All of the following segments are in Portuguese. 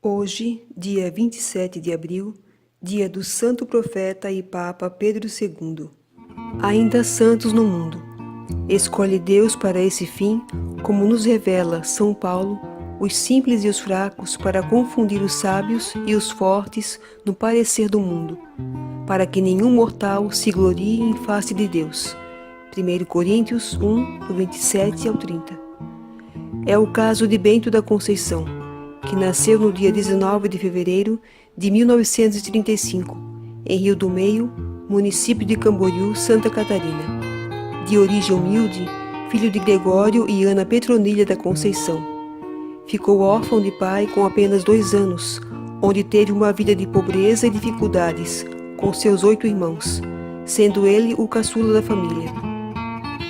Hoje, dia 27 de abril, dia do Santo Profeta e Papa Pedro II. Ainda santos no mundo. Escolhe Deus para esse fim, como nos revela São Paulo, os simples e os fracos para confundir os sábios e os fortes no parecer do mundo, para que nenhum mortal se glorie em face de Deus. 1 Coríntios 1, do 27 ao 30. É o caso de Bento da Conceição, que nasceu no dia 19 de fevereiro de 1935, em Rio do Meio, município de Camboriú, Santa Catarina. De origem humilde, filho de Gregório e Ana Petronilha da Conceição. Ficou órfão de pai com apenas 2 anos, onde teve uma vida de pobreza e dificuldades, com seus 8 irmãos, sendo ele o caçula da família.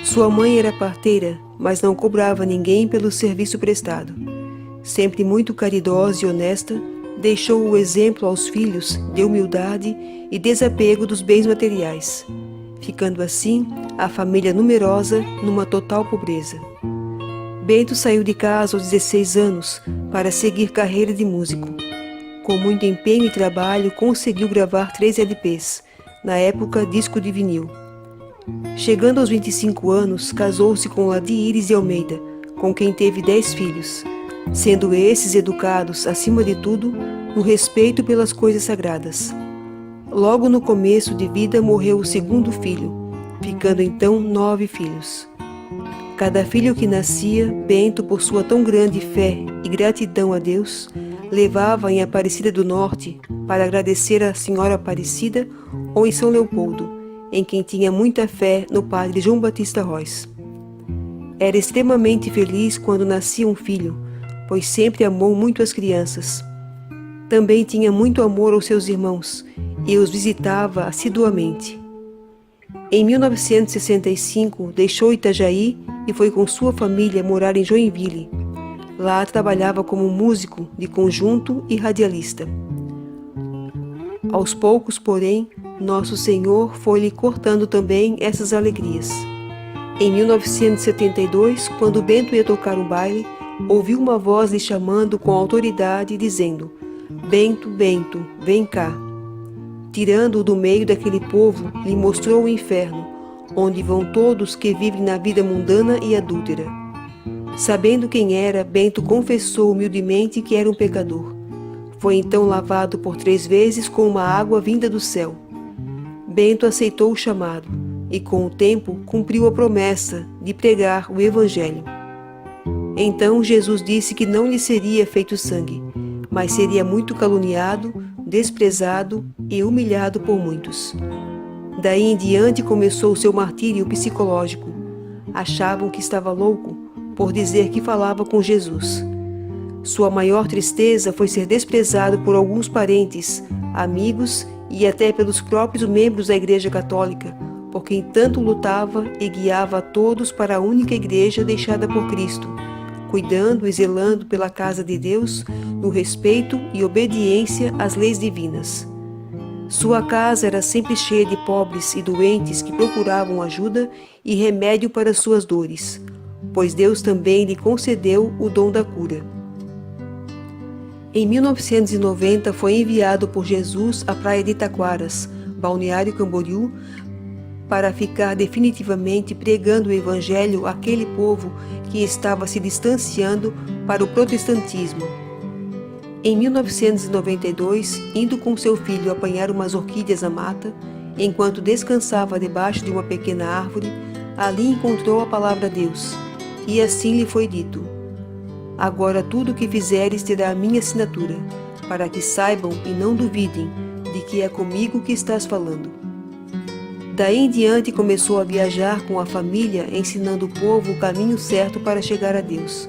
Sua mãe era parteira, mas não cobrava ninguém pelo serviço prestado. Sempre muito caridosa e honesta, deixou o exemplo aos filhos de humildade e desapego dos bens materiais, ficando assim a família numerosa numa total pobreza. Bento saiu de casa aos 16 anos para seguir carreira de músico. Com muito empenho e trabalho conseguiu gravar 3 LPs, na época disco de vinil. Chegando aos 25 anos, casou-se com Ladir de Almeida, com quem teve 10 filhos, sendo esses educados, acima de tudo, no respeito pelas coisas sagradas. Logo no começo de vida morreu o 2º filho, ficando então 9 filhos. Cada filho que nascia, Bento, por sua tão grande fé e gratidão a Deus, levava em Aparecida do Norte para agradecer à Senhora Aparecida ou em São Leopoldo, em quem tinha muita fé no padre João Batista Rois. Era extremamente feliz quando nascia um filho, pois sempre amou muito as crianças. Também tinha muito amor aos seus irmãos e os visitava assiduamente. Em 1965, deixou Itajaí e foi com sua família morar em Joinville. Lá trabalhava como músico de conjunto e radialista. Aos poucos, porém, Nosso Senhor foi-lhe cortando também essas alegrias. Em 1972, quando Bento ia tocar um baile, ouviu uma voz lhe chamando com autoridade, dizendo: Bento, Bento, vem cá. Tirando-o do meio daquele povo, lhe mostrou o inferno, onde vão todos que vivem na vida mundana e adúltera. Sabendo quem era, Bento confessou humildemente que era um pecador. Foi então lavado por 3 vezes com uma água vinda do céu. Bento aceitou o chamado e, com o tempo, cumpriu a promessa de pregar o Evangelho. Então Jesus disse que não lhe seria feito sangue, mas seria muito caluniado, desprezado e humilhado por muitos. Daí em diante começou o seu martírio psicológico. Achavam que estava louco por dizer que falava com Jesus. Sua maior tristeza foi ser desprezado por alguns parentes, amigos e até pelos próprios membros da Igreja Católica, por quem tanto lutava e guiava a todos para a única igreja deixada por Cristo, cuidando e zelando pela casa de Deus, no respeito e obediência às leis divinas. Sua casa era sempre cheia de pobres e doentes que procuravam ajuda e remédio para suas dores, pois Deus também lhe concedeu o dom da cura. Em 1990 foi enviado por Jesus à praia de Itaquaras, Balneário Camboriú, para ficar definitivamente pregando o Evangelho àquele povo que estava se distanciando para o protestantismo. Em 1992, indo com seu filho apanhar umas orquídeas à mata, enquanto descansava debaixo de uma pequena árvore, ali encontrou a palavra de Deus, E assim lhe foi dito: agora tudo o que fizeres terá a minha assinatura, para que saibam e não duvidem de que é comigo que estás falando. Daí em diante começou a viajar com a família, ensinando o povo o caminho certo para chegar a Deus.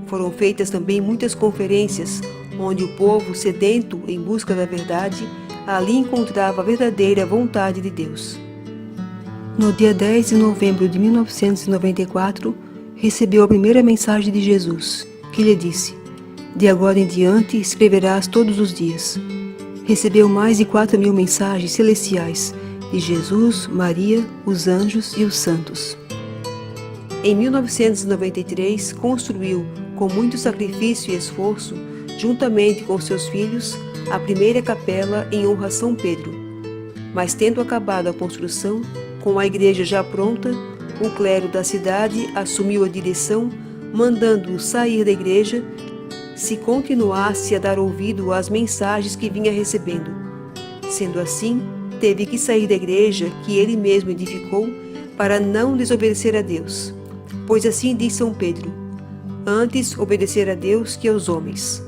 Foram feitas também muitas conferências, onde o povo, sedento em busca da verdade, ali encontrava a verdadeira vontade de Deus. No dia 10 de novembro de 1994, recebeu a primeira mensagem de Jesus, que lhe disse: de agora em diante escreverás todos os dias. Recebeu mais de 4.000 mensagens celestiais de Jesus, Maria, os anjos e os santos. Em 1993, construiu, com muito sacrifício e esforço, juntamente com seus filhos, a primeira capela em honra a São Pedro. Mas tendo acabado a construção, com a igreja já pronta, o clero da cidade assumiu a direção, mandando-o sair da igreja se continuasse a dar ouvido às mensagens que vinha recebendo. Sendo assim, teve que sair da igreja que ele mesmo edificou para não desobedecer a Deus. Pois assim diz São Pedro: antes obedecer a Deus que aos homens.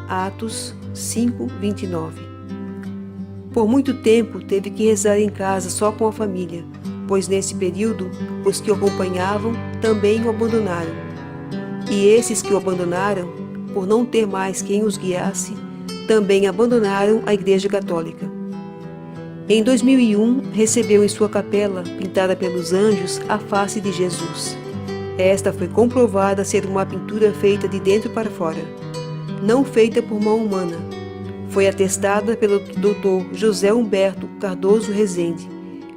Atos 5:29. Por muito tempo teve que rezar em casa só com a família, pois nesse período os que o acompanhavam também o abandonaram. E esses que o abandonaram, por não ter mais quem os guiasse, também abandonaram a Igreja Católica. Em 2001, recebeu em sua capela, pintada pelos anjos, a face de Jesus. Esta foi comprovada ser uma pintura feita de dentro para fora, não feita por mão humana. Foi atestada pelo Dr. José Humberto Cardoso Rezende,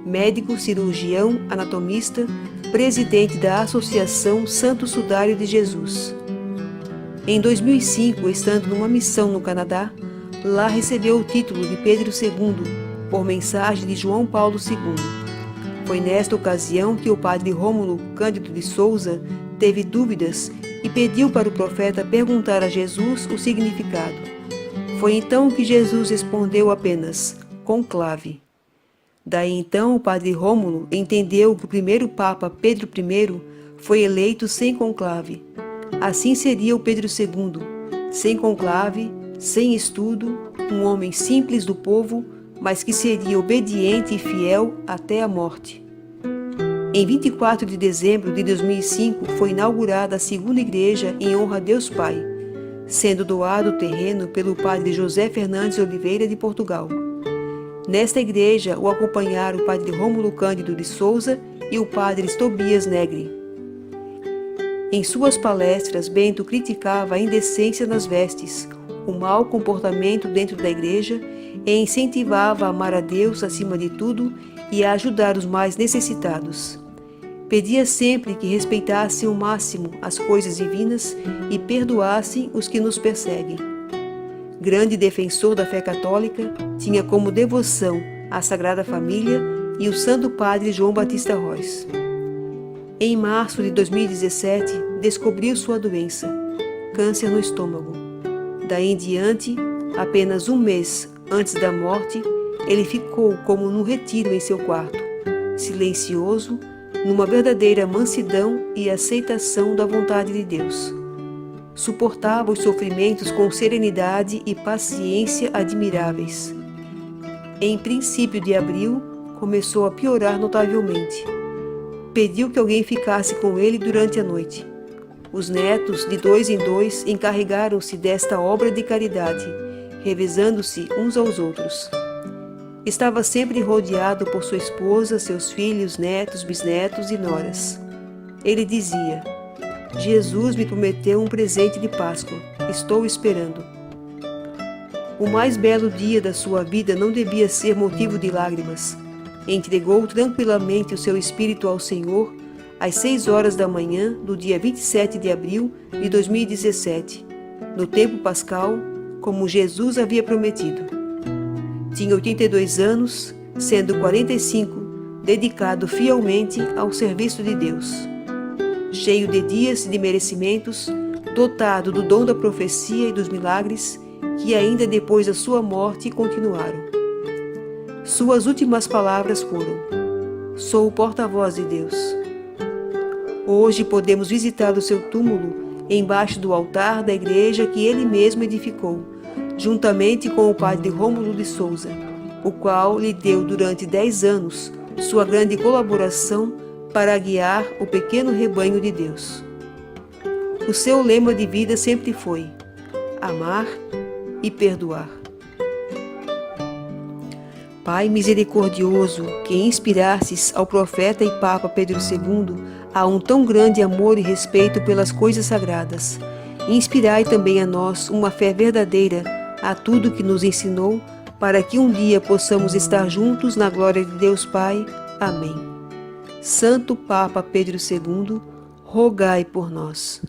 médico cirurgião anatomista, presidente da Associação Santo Sudário de Jesus. Em 2005, estando numa missão no Canadá, lá recebeu o título de Pedro II, por mensagem de João Paulo II. Foi nesta ocasião que o padre Rômulo Cândido de Souza teve dúvidas e pediu para o profeta perguntar a Jesus o significado. Foi então que Jesus respondeu apenas: conclave. Daí então o padre Rômulo entendeu que o primeiro Papa Pedro I foi eleito sem conclave. Assim seria o Pedro II, sem conclave, sem estudo, um homem simples do povo, mas que seria obediente e fiel até a morte. Em 24 de dezembro de 2005 foi inaugurada a segunda igreja em honra a Deus Pai, sendo doado o terreno pelo padre José Fernandes Oliveira de Portugal. Nesta igreja o acompanharam o padre Rômulo Cândido de Souza e o padre Tobias Negri. Em suas palestras, Bento criticava a indecência nas vestes, o mau comportamento dentro da igreja e incentivava a amar a Deus acima de tudo e a ajudar os mais necessitados. Pedia sempre que respeitassem ao máximo as coisas divinas e perdoassem os que nos perseguem. Grande defensor da fé católica, tinha como devoção a Sagrada Família e o Santo Padre João Batista Rois. Em março de 2017, descobriu sua doença, câncer no estômago. Daí em diante, apenas um mês antes da morte, ele ficou como num retiro em seu quarto, silencioso, numa verdadeira mansidão e aceitação da vontade de Deus. Suportava os sofrimentos com serenidade e paciência admiráveis. Em princípio de abril, começou a piorar notavelmente. Pediu que alguém ficasse com ele durante a noite. Os netos, de 2 em 2, encarregaram-se desta obra de caridade, revezando-se uns aos outros. Estava sempre rodeado por sua esposa, seus filhos, netos, bisnetos e noras. Ele dizia: Jesus me prometeu um presente de Páscoa, estou esperando. O mais belo dia da sua vida não devia ser motivo de lágrimas. Entregou tranquilamente o seu espírito ao Senhor às 6 horas da manhã do dia 27 de abril de 2017, no tempo pascal, como Jesus havia prometido. Tinha 82 anos, sendo 45 dedicado fielmente ao serviço de Deus. Cheio de dias e de merecimentos, dotado do dom da profecia e dos milagres, que ainda depois da sua morte continuaram. Suas últimas palavras foram: sou o porta-voz de Deus. Hoje podemos visitar o seu túmulo embaixo do altar da igreja que ele mesmo edificou, juntamente com o padre Rômulo de Souza, o qual lhe deu durante 10 anos sua grande colaboração para guiar o pequeno rebanho de Deus. O seu lema de vida sempre foi amar e perdoar. Pai misericordioso, que inspirastes ao profeta e Papa Pedro II a um tão grande amor e respeito pelas coisas sagradas, inspirai também a nós uma fé verdadeira a tudo que nos ensinou, para que um dia possamos estar juntos na glória de Deus Pai. Amém. Santo Papa Pedro II, rogai por nós.